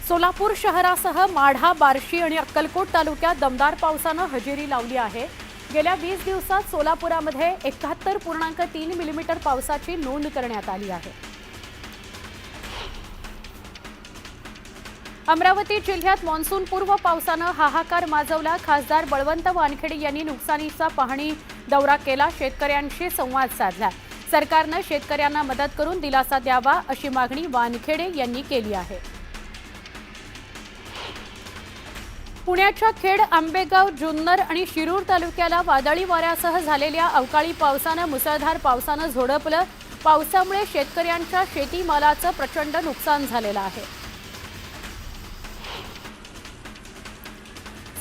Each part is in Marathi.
सोलापूर शहरासह माढा, बार्शी आणि अक्कलकोट तालुक्यात दमदार पावसानं हजेरी लावली आहे। गेल्या 20 दिवसात सोलापुरामध्ये 71.3 मिलीमीटर पावसाची नोंद करण्यात आली आहे। अमरावती जिल्ह्यात मान्सूनपूर्व पावसानं हाहाकार माजवला। खासदार बळवंत वानखेडे यांनी नुकसानीचा पाहणी दौरा केला, शेतकऱ्यांशी संवाद साधला। सरकारनं शेतकऱ्यांना मदत करून दिलासा द्यावा अशी मागणी वानखेडे यांनी केली आहे। पुण्याच्या खेड, आंबेगाव, जुन्नर आणि शिरूर तालुक्याला वादळी वाऱ्यासह झालेल्या अवकाळी पावसानं मुसळधार पावसानं झोडपलं। पावसामुळे शेतकऱ्यांच्या शेतीमालाचं प्रचंड नुकसान झालेलं आहे।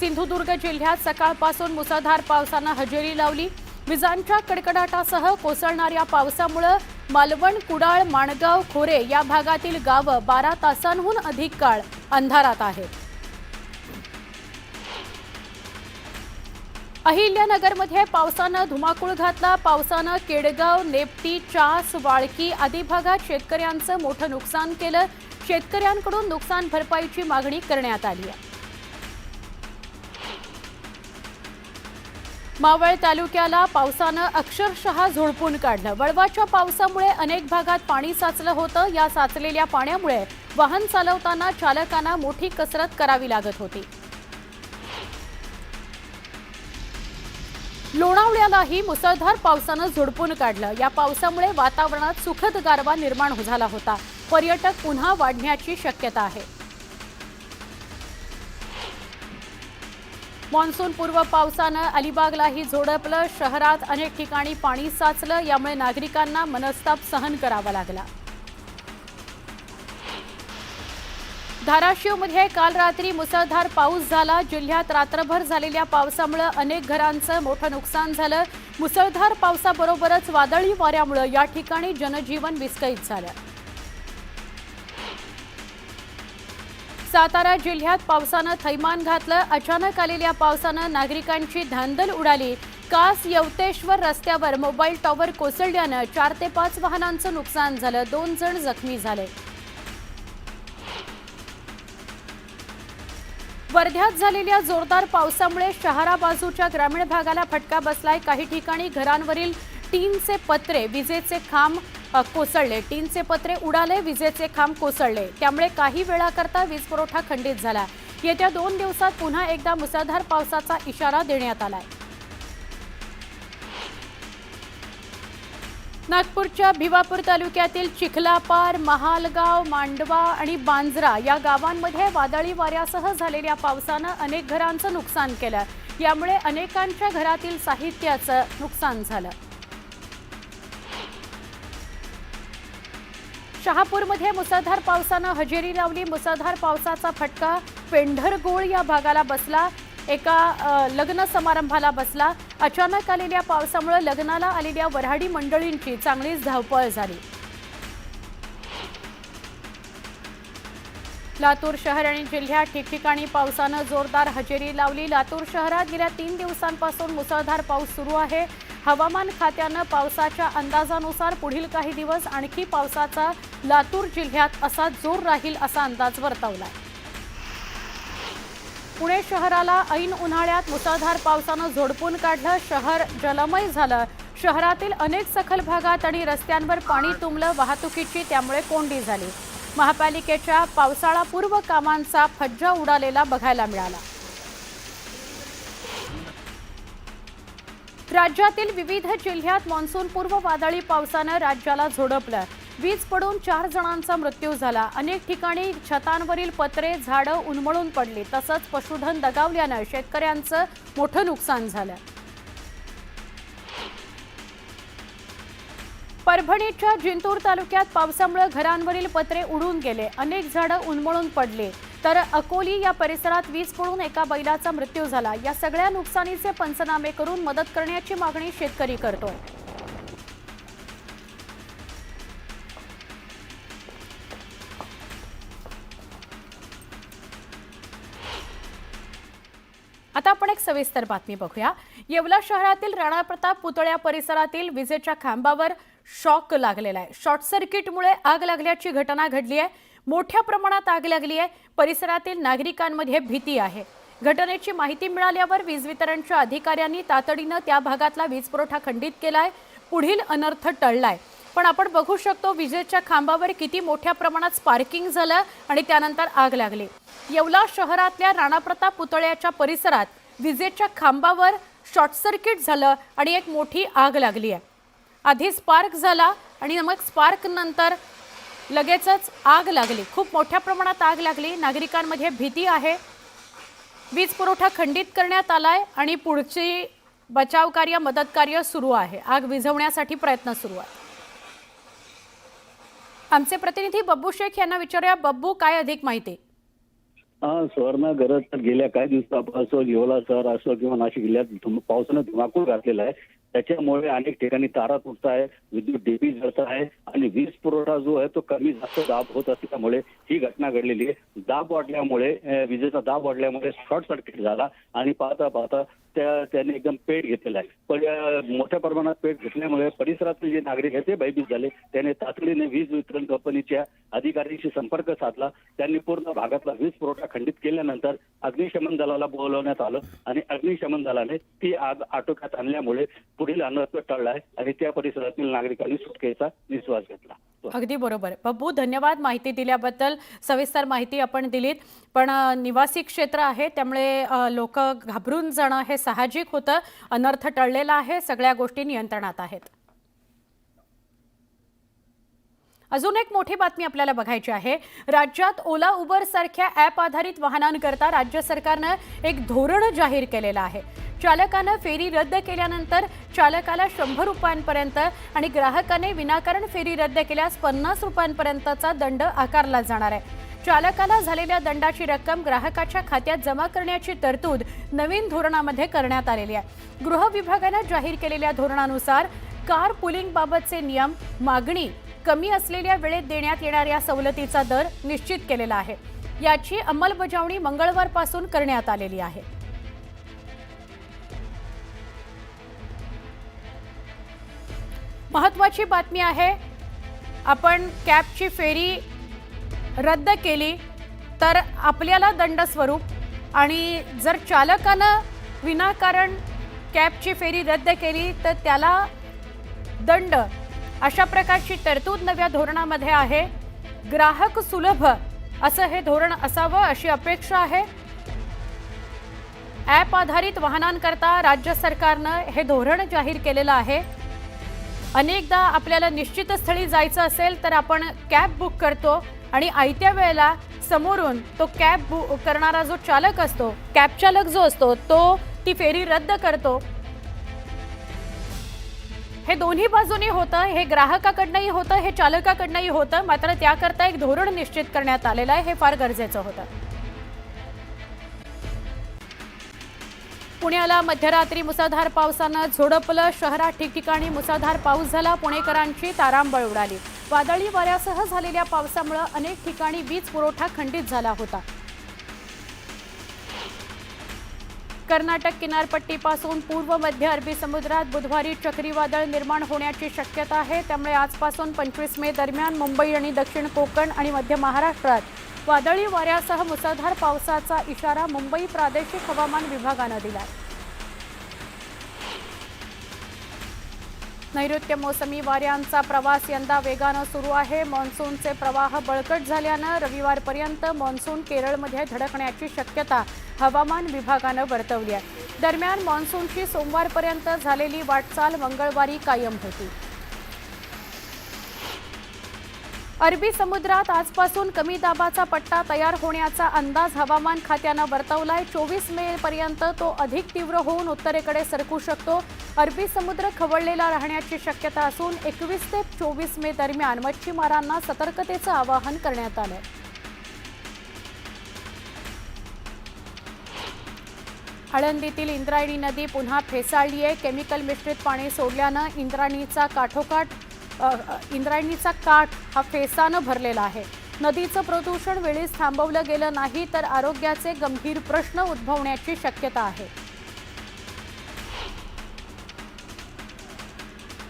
सिंधुदुर्ग जिल्ह्यात सकाळपासून मुसळधार पावसानं हजेरी लावली। विजांच्या कडकडाटासह कोसळणाऱ्या पावसामुळे मालवण, कुडाळ, माणगाव, खोरे या भागातील गावं 12 तासांहून अधिक काळ अंधारात आहेत। अहिल्यानगरमध्ये पावसानं धुमाकूळ घातला। पावसानं केडगाव, नेप्ती, चास, वाळकी आदी भागात शेतकऱ्यांचं मोठं नुकसान केलं। शेतकऱ्यांकडून नुकसान भरपाईची मागणी करण्यात आली आहे। मावळ तालुक्याला पावसानं अक्षरशः झोडपून काढलं। वळवाच्या पावसामुळे अनेक भागात पाणी साचलं होतं। या साचलेल्या पाण्यामुळे वाहन चालवताना चालकांना मोठी कसरत करावी लागत होती। लोणावळ्यालाही मुसळधार पावसानं झोडपून काढलं। या पावसामुळे वातावरणात सुखद गारवा निर्माण झाला होता। पर्यटक पुन्हा वाढण्याची शक्यता आहे। मान्सूनपूर्व पावसानं अलिबागलाही झोडपलं। शहरात अनेक ठिकाणी पाणी साचलं, यामुळे नागरिकांना मनस्ताप सहन करावा लागला। धाराशिवमध्ये काल रात्री मुसळधार पाऊस झाला। जिल्ह्यात रात्रभर झालेल्या पावसामुळे अनेक घरांचं मोठं नुकसान झालं। मुसळधार पावसाबरोबरच वादळी वाऱ्यामुळे या ठिकाणी जनजीवन विस्कळीत झालं। सातारा जिल्ह्यात पावसानं थैमान घातलं। अचानक आलेल्या पावसानं नागरिकांची धांदल उडाली। कास यवतेश्वर रस्त्यावर मोबाईल टॉवर कोसळल्यानं 4 ते 5 वाहनांचं नुकसान झालं। 2 जण जखमी झाले। वर्ध्यात झालेल्या जोरदार पावसामुळे शहराबाजूच्या ग्रामीण भागाला फटका बसलाय। काही ठिकाणी घरांवरील टीनचे पत्रे, विजेचे खांब कोसळले। टीनचे पत्रे उडाले, विजेचे खांब कोसळले। त्यामुळे काही वेळाकरता वीज पुरवठा खंडित झाला। येत्या 2 दिवसात पुन्हा एकदा मुसळधार पावसाचा इशारा देण्यात आलाय। नागपूरच्या भिवापूर तालुक्यातील चिखलापार, महालगाव, मांडवा आणि बांजरा या गावांमध्ये वादळी वाऱ्यासह झालेल्या पावसानं अनेक घरांचं नुकसान केलं। यामुळे अनेकांच्या घरातील साहित्याचं नुकसान झालं। शहापूरमध्ये मुसळधार पावसानं हजेरी लावली। मुसळधार पावसाचा फटका पेंढरगोळ या भागाला बसला। एका लग्न समारंभाला बसला। अचानक आलेल्या पावसामुळे लग्नाला आलेल्या वऱ्हाडी मंडळींची चांगलीच धावपळ झाली। लातूर शहर आणि जिल्ह्यात ठिकठिकाणी पावसानं जोरदार हजेरी लावली। लातूर शहरात गेल्या 3 दिवसांपासून मुसळधार पाऊस सुरू आहे। हवामान खात्यानं पावसाच्या अंदाजानुसार पुढील काही दिवस आणखी पावसाचा लातूर जिल्ह्यात असा जोर राहील असा अंदाज वर्तवलाय। पुणे शहराला ऐन उन्हाळ्यात मुसळधार पावसानं झोडपून काढलं। शहर जलमय झालं। शहरातील अनेक सखल भागात आणि रस्त्यांवर पाणी तुंबलं। वाहतुकीची त्यामुळे कोंडी झाली। महापालिकेच्या पावसाळापूर्व कामांचा फज्जा उडालेला बघायला मिळाला। राज्यातील विविध जिल्ह्यात मान्सूनपूर्व वादळी पावसानं राज्याला झोडपलं। वीज पडून 4 जणांचा मृत्यू झाला। अनेक ठिकाणी छतांवरील पत्रे, झाडं उन्मळून पडली। तसंच पशुधन दगावल्यानं शेतकऱ्यांचं मोठं नुकसान झालं। परभणीच्या जिंतूर तालुक्यात पावसामुळे घरांवरील पत्रे उडून गेले। अनेक झाडं उन्मळून पडली। तर अकोली या परिसरात वीज पडून एका बैलाचा मृत्यू झाला। या सगळ्या नुकसानीचे पंचनामे करून मदत करण्याची मागणी शेतकरी करतोय। आता आपण एक सविस्तर बातमी बघूया। येवला शहरातील राणा प्रताप पुतळ्या परिसरातील विजेच्या खांबावर शॉक लागलेला आहे। शॉर्ट सर्किटमुळे आग लागल्याची घटना घडली आहे। मोठ्या प्रमाणात आग लागली आहे। परिसरातील नागरिकांमध्ये भीती आहे। घटनेची माहिती मिळाल्यावर वीज वितरणच्या अधिकाऱ्यांनी तातडीने त्या भागातला वीज पुरवठा खंडित केलाय। पुढील अनर्थ टळलाय। पण आपण बघू शकतो विजेच्या खांबावर किती मोठ्या प्रमाणात स्पार्किंग झालं आणि त्यानंतर आग लागली। येवला शहरातल्या राणाप्रताप पुतळ्याच्या परिसरात विजेच्या खांबावर शॉर्ट सर्किट झालं आणि एक मोठी आग लागली आहे। आधी स्पार्क झाला आणि मग स्पार्क नंतर लगेचच आग लागली। खूप मोठ्या प्रमाणात आग लागली। नागरिकांमध्ये भीती आहे। वीज पुरवठा खंडित करण्यात आलाय आणि पुढची बचाव कार्य मदत कार्य सुरू आहे। आग विझवण्यासाठी प्रयत्न सुरू आहे। आमचे प्रतिनिधी बब्बू शेख यांना विचारूया। बब्बू, काय अधिक माहिती? सुवर्ण, गरज तर गेल्या काही दिवसापासून येवला शहर असो किंवा नाशिक जिल्ह्यात पावसानं धुमाकूळ घातलेला आहे। त्याच्यामुळे अनेक ठिकाणी तारा तुटत आहे, विद्युत डीपी जळत आहे आणि वीज पुरवठा जो आहे तो कमी जास्त दाब होत असल्यामुळे ही घटना घडलेली आहे। दाब वाढल्यामुळे विजेचा दाब वाढल्यामुळे शॉर्ट सर्किट झाला आणि पाहता पाहता त्याने एकदम पेट घेतलेला आहे। पण मोठ्या प्रमाणात पेट घेतल्यामुळे परिसरातील जे नागरिक आहेत ते भयभीत झाले। त्याने तातडीने वीज वितरण कंपनीच्या अधिकाऱ्यांशी संपर्क साधला। त्यांनी पूर्ण भागातला वीज पुरवठा खंडित केल्यानंतर अग्निशमन दलाला बोलवण्यात आलं आणि अग्निशमन दलाने ती आग आटोक्यात आणल्यामुळे पुढील अनर्थ टळलाय आणि त्या परिसरातील नागरिकांनी सुटकेचा निश्वास घेतला। अगदी बरोबर बब्बू, धन्यवाद माहिती दिल्याबद्दल। सविस्तर माहिती आपण दिलीत। पण निवासी क्षेत्र आहे त्यामुळे लोक घाबरून जाणं हे साहजिक होतं। अनर्थ टळलेला आहे, सगळ्या गोष्टी नियंत्रणात आहेत। अजून एक मोठी बातमी आपल्याला बघायची आहे। राज्यात ओला उबर सारख्या ॲप आधारित वाहनांकरता राज्य सरकारने एक धोरण जाहीर केलेलं आहे। चालकाने फेरी रद्द केल्यानंतर चालकाला 100 रुपयांपर्यंत आणि ग्राहकाने विनाकारण फेरी रद्द केल्यास 50 रुपयांपर्यंतचा दंड आकारला जाणार आहे। चालकाला झालेल्या दंडाची रक्कम ग्राहकाच्या खात्यात जमा करण्याची तरतूद नवीन धोरणामध्ये करण्यात आलेली आहे। गृह विभागाने जाहीर केलेल्या धोरणानुसार कार पुलिंग बाबतचे नियम, मागणी कमी असलेल्या वेळेत देण्यात येणाऱ्या सवलतीचा दर निश्चित केलेला आहे। याची अंमलबजावणी मंगळवारपासून करण्यात आलेली आहे। महत्त्वाची बातमी आहे, आपण कॅबची फेरी रद्द केली तर आपल्याला दंड स्वरूप आणि जर चालकानं विनाकारण कॅबची फेरी रद्द केली तर त्याला दंड, अशा प्रकारची तरतूद नव्या धोरणामध्ये आहे। ग्राहक सुलभ असं हे धोरण असावं अशी अपेक्षा आहे। ॲप आधारित वाहनांकरता राज्य सरकारनं हे धोरण जाहीर केलेलं आहे। अनेकदा आपल्याला निश्चित स्थळी जायचं असेल तर आपण कॅब बुक करतो आणि आयत्या वेळेला समोरून तो कॅब बुक करणारा जो चालक असतो, कॅब चालक जो असतो, तो ती फेरी रद्द करतो। हे दोन्ही बाजूनी होतं, हे ग्राहकाकडनंही होतं, हे चालकाकडनंही होतं। मात्र त्याकरता एक धोरण निश्चित करण्यात आलेलं आहे, हे फार गरजेचं होतं। पुण्याला मध्यरात्री मुसळधार पावसानं झोडपलं। शहरात ठिकठिकाणी मुसळधार पाऊस झाला। पुणेकरांची तारांबळ उडाली। वादळी वाऱ्यासह झालेल्या पावसामुळे अनेक ठिकाणी वीज पुरवठा खंडित झाला होता। कर्नाटक किनारपट्टीपासून पूर्व मध्य अरबी समुद्रात बुधवारी चक्रीवादळ निर्माण होण्याची शक्यता आहे। त्यामुळे आजपासून 25 मे दरम्यान मुंबई आणि दक्षिण कोकण आणि मध्य महाराष्ट्रात वादळी वाऱ्यासह मुसळधार पावसाचा इशारा मुंबई प्रादेशिक हवामान विभागाने दिलाय। नैऋत्य मोसमी वाऱ्यांचा प्रवास यंदा वेगाने सुरू आहे। मान्सूनचे प्रवाह बळकट झाल्याने रविवारपर्यंत मान्सून केरळमध्ये धडकण्याची शक्यता हवामान विभागाने वर्तवली आहे। दरम्यान मान्सूनची सोमवारपर्यंत झालेली वाटचाल मंगळवारी कायम होती। अरबी समुद्रात आजपासून कमी दाबाचा पट्टा तयार होण्याचा अंदाज हवामान खात्याने वर्तवलाय। 24 मे पर्यंत तो अधिक तीव्र होऊन उत्तरेकडे सरकू शकतो। अरबी समुद्र खवळलेला राहण्याची शक्यता असून 21 ते 24 मे दरम्यान मच्छीमारांना सतर्कतेचं आवाहन करण्यात आलंय। आळंदीतील इंद्रायणी नदी पुन्हा फेसाळली आहे। केमिकल मिश्रित पाणी सोडल्याने इंद्रायणीचा काठ हा फेसाने भरलेला आहे। नदीचं प्रदूषण वेळीच थांबवलं गेलं नाही तर आरोग्याचे गंभीर प्रश्न उद्भवण्याची शक्यता आहे।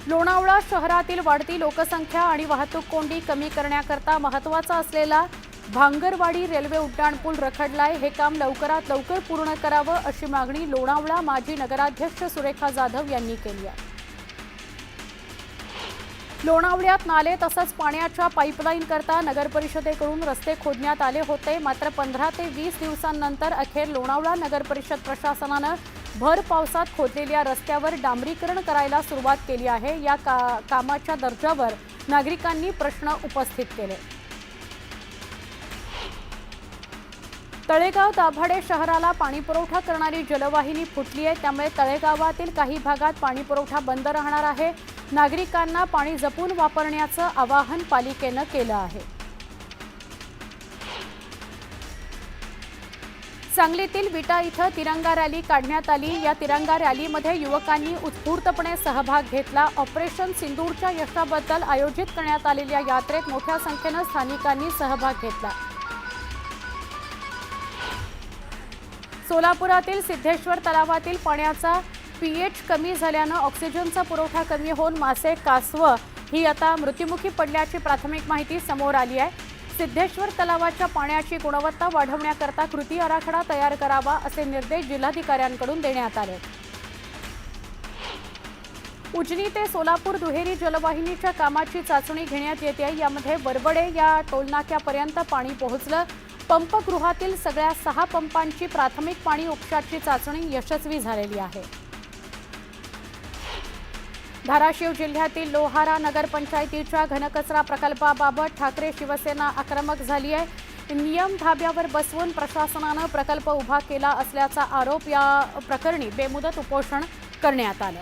लोणावळा शहरातील वाढती लोकसंख्या आणि वाहतूक कोंडी कमी करण्याकरता महत्त्वाचा असलेला भांगरवाडी रेल्वे उड्डाणपूल रखडलाय, हे काम लवकरात लवकर पूर्ण करावं अशी मागणी लोणावळा माजी नगराध्यक्ष सुरेखा जाधव यांनी केली आहे. लोणावळ्यात नाले तसंच पाण्याच्या पाईपलाईन करता नगर परिषदेकडून रस्ते खोदण्यात आले होते. मात्र 15 ते 20 दिवसांनंतर अखेर लोणावळा नगर परिषद प्रशासनानं भर पावसात खोदलेल्या रस्त्यावर डांबरीकरण करायला सुरुवात केली आहे. या कामाच्या दर्जावर नागरिकांनी प्रश्न उपस्थित केले. तळेगाव दाभाडे शहराला पाणीपुरवठा करणारी जलवाहिनी फुटली आहे. त्यामुळे तळेगावातील काही भागात पाणीपुरवठा बंद राहणार आहे. नागरिकांना पाणी जपून वापरण्याचं आवाहन पालिकेनं केलं आहे. सांगलीतील विटा इथं तिरंगा रॅली काढण्यात आली. या तिरंगा रॅलीमध्ये युवकांनी उत्स्फूर्तपणे सहभाग घेतला. ऑपरेशन सिंदूरच्या यशाबद्दल आयोजित करण्यात आलेल्या यात्रेत मोठ्या संख्येनं स्थानिकांनी सहभाग घेतला. सोलापुरातील सिद्धेश्वर तलावातील पाण्याचा पीएच कमी झाल्यानं ऑक्सिजनचा पुरवठा कमी होऊन मासे, कासवं ही आता मृत्युमुखी पडल्याची प्राथमिक माहिती समोर आली आहे. सिद्धेश्वर तलावाच्या पाण्याची गुणवत्ता वाढवण्याकरता कृती आराखडा तयार करावा असे निर्देश जिल्हाधिकाऱ्यांकडून देण्यात आले. उजनी ते सोलापूर दुहेरी जलवाहिनीच्या कामाची चाचणी घेण्यात येते. यामध्ये वरवडे या टोलनाक्यापर्यंत पाणी पोहोचलं. पंपगृहातील सगळ्या 6 पंपांची प्राथमिक पाणी उपशाची चाचणी यशस्वी झालेली आहे. धाराशिव जिल्ह्यातील लोहारा नगरपंचायतीच्या घनकचरा प्रकल्पाबाबत ठाकरे शिवसेना आक्रमक झाली आहे. नियम धाब्यावर बसवून प्रशासनानं प्रकल्प उभा केला असल्याचा आरोप. या प्रकरणी बेमुदत उपोषण करण्यात आलं.